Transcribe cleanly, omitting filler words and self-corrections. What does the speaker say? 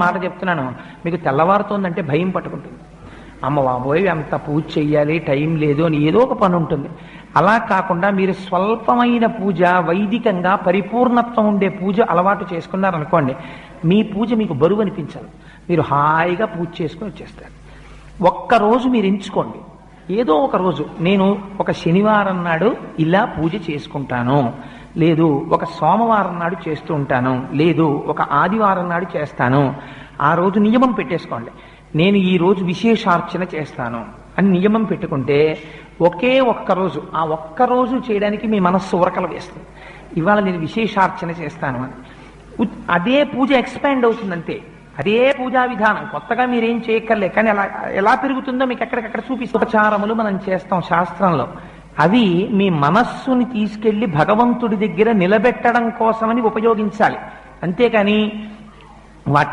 మాట చెప్తున్నాను, మీకు తెల్లవారుతోందంటే భయం పట్టుకుంటుంది. అమ్మ బాబోయ్ అంత పూజ చెయ్యాలి, టైం లేదు అని ఏదో ఒక పని ఉంటుంది. అలా కాకుండా మీరు స్వల్పమైన పూజ, వైదికంగా పరిపూర్ణత్వం ఉండే పూజ అలవాటు చేసుకున్నారనుకోండి, మీ పూజ మీకు బరువు అనిపించాలి. మీరు హాయిగా పూజ చేసుకుని వచ్చేస్తారు. ఒక్కరోజు మీరు ఎంచుకోండి, ఏదో ఒక రోజు నేను ఒక శనివారం నాడు ఇలా పూజ చేసుకుంటాను, లేదు ఒక సోమవారం నాడు చేస్తూ ఉంటాను, లేదు ఒక ఆదివారం నాడు చేస్తాను. ఆ రోజు నియమం పెట్టేసుకోండి, నేను ఈ రోజు విశేషార్చన చేస్తాను అని నియమం పెట్టుకుంటే ఒకే ఒక్కరోజు, ఆ ఒక్కరోజు చేయడానికి మీ మనస్సు ఉరకలు వేస్తుంది. ఇవాళ నేను విశేషార్చన చేస్తాను అని అదే పూజ ఎక్స్పాండ్ అవుతుందంతే. అదే పూజా విధానం, కొత్తగా మీరేం చేయక్కర్లే. కానీ అలా ఎలా పెరుగుతుందో మీకు ఎక్కడికక్కడ చూపిస్తూ ఉపచారములు మనం చేస్తాం శాస్త్రంలో. అవి మీ మనస్సుని తీసుకెళ్లి భగవంతుడి దగ్గర నిలబెట్టడం కోసమని ఉపయోగించాలి. అంతేకాని వాటిని